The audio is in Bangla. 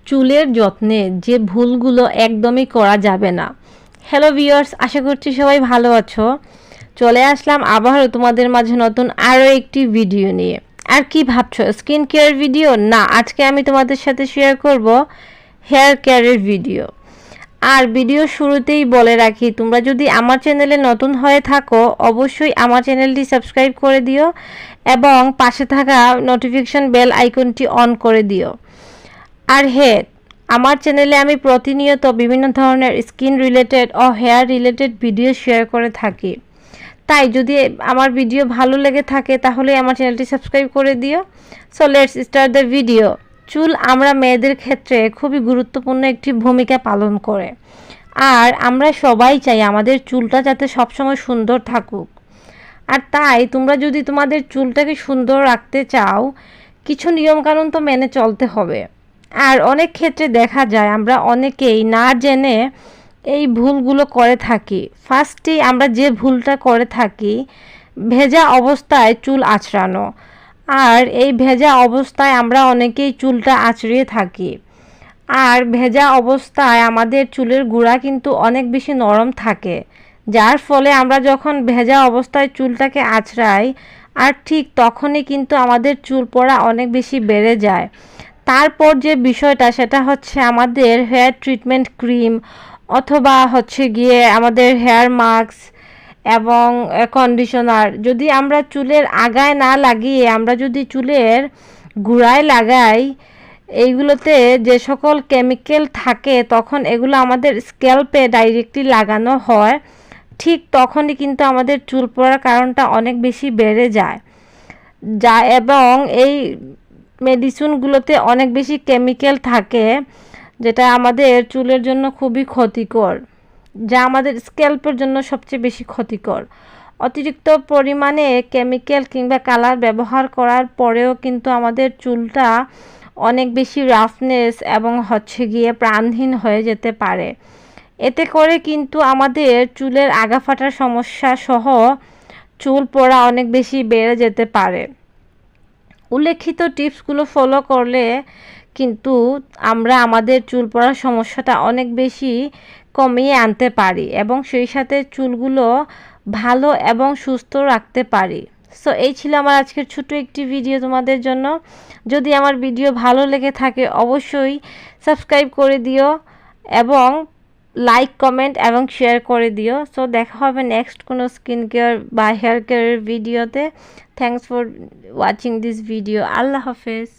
চুলের যত্নে যে ভুলগুলো একদমই করা যাবে না। হ্যালো ভিউয়ার্স, আশা করছি সবাই ভালো আছো। চলে আসলাম আবারও তোমাদের মাঝে নতুন আরও একটি ভিডিও নিয়ে। আর কি ভাবছো, স্কিন কেয়ার ভিডিও? না, আজকে আমি তোমাদের সাথে শেয়ার করব হেয়ার কেয়ারের ভিডিও। আর ভিডিও শুরুতেই বলে রাখি, তোমরা যদি আমার চ্যানেলে নতুন হয়ে থাকো অবশ্যই আমার চ্যানেলটি সাবস্ক্রাইব করে দিও এবং পাশে থাকা নোটিফিকেশন বেল আইকনটি অন করে দিও। আর হ্যাঁ, আমার চ্যানেলে আমি প্রতিনিয়ত বিভিন্ন ধরনের স্কিন রিলেটেড ও হেয়ার রিলেটেড ভিডিও শেয়ার করে থাকি। তাই যদি আমার ভিডিও ভালো লেগে থাকে তাহলে আমার চ্যানেলটি সাবস্ক্রাইব করে দিও। So let's start the video. চুল আমরা মেয়েদের ক্ষেত্রে খুবই গুরুত্বপূর্ণ একটি ভূমিকা পালন করে। আর আমরা সবাই চাই আমাদের চুলটা যাতে সবসময় সুন্দর থাকুক। আর তাই তোমরা যদি তোমাদের চুলটাকে সুন্দর রাখতে চাও, কিছু নিয়মকানুন তো মেনে চলতে হবে। আর অনেক ক্ষেত্রে দেখা যায় আমরা অনেকেই না জেনে এই ভুলগুলো করে থাকি। ফার্স্টেই আমরা যে ভুলটা করে থাকি, ভেজা অবস্থায় চুল আঁচড়ানো। আর এই ভেজা অবস্থায় আমরা অনেকেই চুলটা আঁচড়িয়ে থাকি। আর ভেজা অবস্থায় আমাদের চুলের গোড়া কিন্তু অনেক বেশি নরম থাকে, যার ফলে আমরা যখন ভেজা অবস্থায় চুলটাকে আঁচড়াই আর ঠিক তখনই কিন্তু আমাদের চুল পড়া অনেক বেশি বেড়ে যায়। তারপর যে বিষয়টা সেটা হচ্ছে আমাদের হেয়ার ট্রিটমেন্ট ক্রিম অথবা হচ্ছে গিয়ে আমাদের হেয়ার মাস্ক এবং কন্ডিশনার যদি আমরা চুলের আগায় না লাগিয়ে আমরা যদি চুলের গোড়ায় লাগাই, এইগুলোতে যে সকল কেমিক্যাল থাকে তখন এগুলো আমাদের স্ক্যাল্পে ডাইরেক্টলি লাগানো হয়, ঠিক তখনই কিন্তু আমাদের চুল পড়ার কারণটা অনেক বেশি বেড়ে যায় এবং এই মেডিসিনগুলোতে অনেক বেশি কেমিক্যাল থাকে যেটা আমাদের চুলের জন্য খুবই ক্ষতিকর, যা আমাদের স্ক্যাল্পের জন্য সবচেয়ে বেশি ক্ষতিকর। অতিরিক্ত পরিমাণে কেমিক্যাল কিংবা কালার ব্যবহার করার পরেও কিন্তু আমাদের চুলটা অনেক বেশি রাফনেস এবং হচ্ছে গিয়ে প্রাণহীন হয়ে যেতে পারে। এতে করে কিন্তু আমাদের চুলের আগা ফাটার সমস্যা সহ চুল পড়া অনেক বেশি বেড়ে যেতে পারে। উল্লেখিত টিপসগুলো ফলো করলে কিন্তু আমরা আমাদের চুল পড়ার সমস্যাটা অনেক বেশি কমিয়ে আনতে পারি এবং সেই সাথে চুলগুলো ভালো এবং সুস্থ রাখতে পারি। সো এই ছিল আমার আজকের ছোট্ট একটি ভিডিও তোমাদের জন্য। যদি আমার ভিডিও ভালো লেগে থাকে অবশ্যই সাবস্ক্রাইব করে দিও এবং লাইক, কমেন্ট এবং শেয়ার করে দিও। সো দেখা হবে নেক্সট কোনো স্কিন কেয়ার বা হেয়ার কেয়ারের ভিডিওতে। Thanks for watching this video. আল্লাহ হাফেজ।